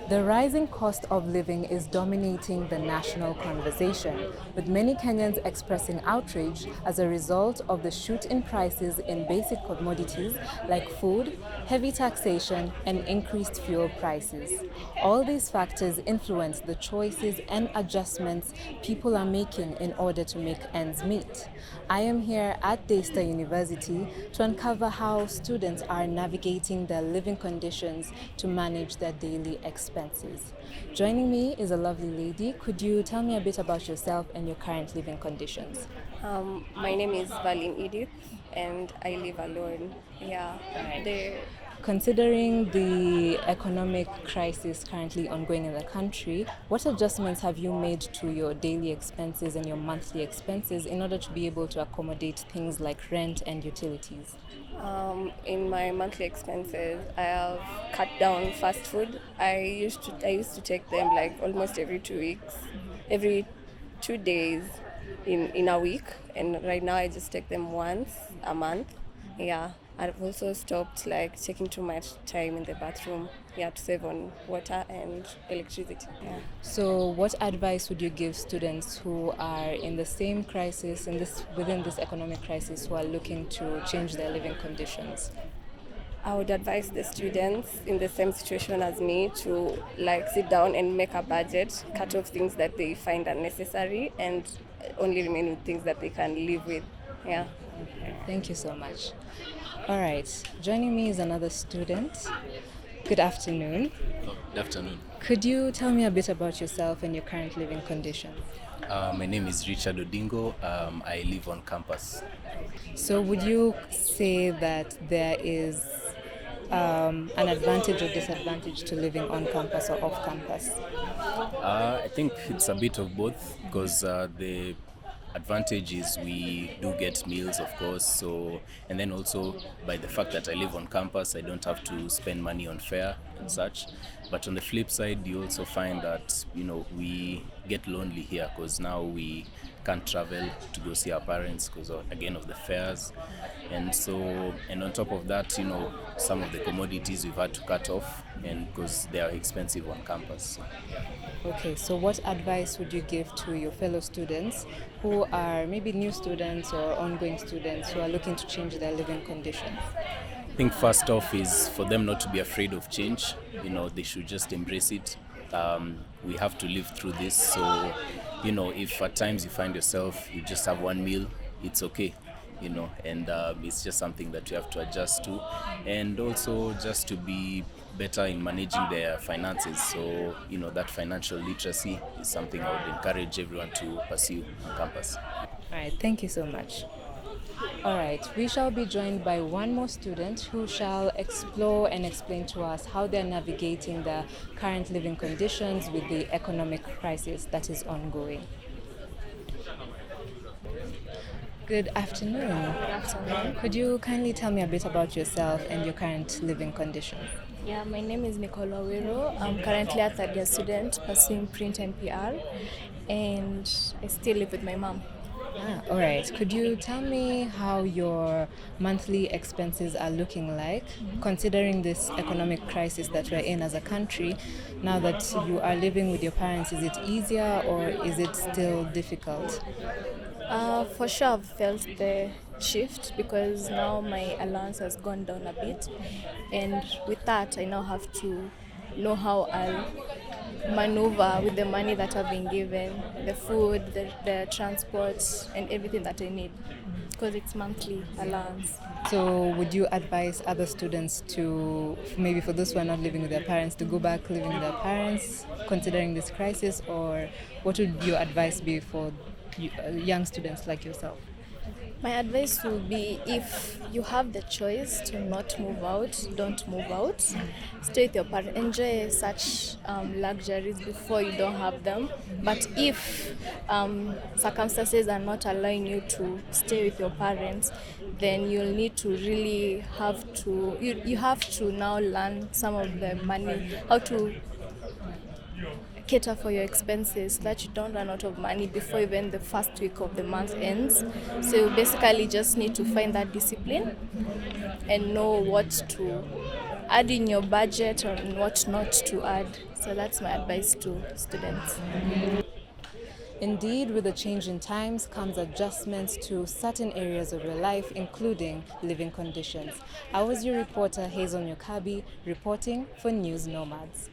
The rising cost of living is dominating the national conversation, with many Kenyans expressing outrage as a result of the shoot in prices in basic commodities like food, heavy taxation, and increased fuel prices. All these factors influence the choices and adjustments people are making in order to make ends meet. I am here at Daystar University to uncover how students are navigating their living conditions to manage their daily expenses. Joining me is a lovely lady. Could you tell me a bit about yourself and your current living conditions? My name is Valen Edith, and I live alone. Yeah, the Considering the economic crisis currently ongoing in the country, what adjustments have you made to your daily expenses and your monthly expenses in order to be able to accommodate things like rent and utilities? in my monthly expenses, I have cut down fast food. I used to take them like almost every 2 weeks, every 2 days in a week, and right now I just take them once a month. Yeah, I've also stopped like taking too much time in the bathroom. Yeah, to save on water and electricity. Yeah. So, what advice would you give students who are in the same crisis, within this economic crisis, who are looking to change their living conditions? I would advise the students in the same situation as me to like sit down and make a budget, cut off things that they find unnecessary, and only remain with things that they can live with. Yeah. Thank you so much. All right, joining me is another student. Good afternoon. Good afternoon. Could you tell me a bit about yourself and your current living conditions? My name is Richard Odingo. I live on campus. So, would you say that there is an advantage or disadvantage to living on campus or off campus? I think it's a bit of both because the advantage is we do get meals, of course. So, and then also by the fact that I live on campus, I don't have to spend money on fare and such. But on the flip side, you also find that we get lonely here because now we can't travel to go see our parents because again of the fares, and on top of that, some of the commodities we've had to cut off, and because they are expensive on campus. Okay, so what advice would you give to your fellow students who are maybe new students or ongoing students who are looking to change their living conditions? I think first off is for them not to be afraid of change. They should just embrace it. We have to live through this. So, if at times you find yourself, you just have one meal, it's okay. And it's just something that you have to adjust to. And also just to be better in managing their finances. So, that financial literacy is something I would encourage everyone to pursue on campus. All right, thank you so much. All right, we shall be joined by one more student who shall explore and explain to us how they're navigating the current living conditions with the economic crisis that is ongoing. Good afternoon. Good afternoon. Could you kindly tell me a bit about yourself and your current living conditions? Yeah, my name is Nicola. I'm currently a third year student pursuing print and PR, and I still live with my mom. All right. Could you tell me how your monthly expenses are looking like, considering this economic crisis that we're in as a country? Now that you are living with your parents, is it easier or is it still difficult? For sure, I've felt the shift because now my allowance has gone down a bit, and with that, I now have to know how I'll maneuver with the money that I've been given, the food, the transport, and everything that I need, because it's monthly allowance. So, would you advise other students to, maybe for those who are not living with their parents, to go back living with their parents, considering this crisis, or what would your advice be for young students like yourself? My advice would be, if you have the choice to not move out, don't move out. Stay with your parents. Enjoy such luxuries before you don't have them. But if circumstances are not allowing you to stay with your parents, then you'll need to really you have to now learn some of the money, how to cater for your expenses so that you don't run out of money before even the first week of the month ends. So you basically just need to find that discipline and know what to add in your budget on what not to add. So that's my advice to students. Indeed, with the change in times comes adjustments to certain areas of your life, including living conditions. I was your reporter, Hazel Nyokabi, reporting for News Nomads.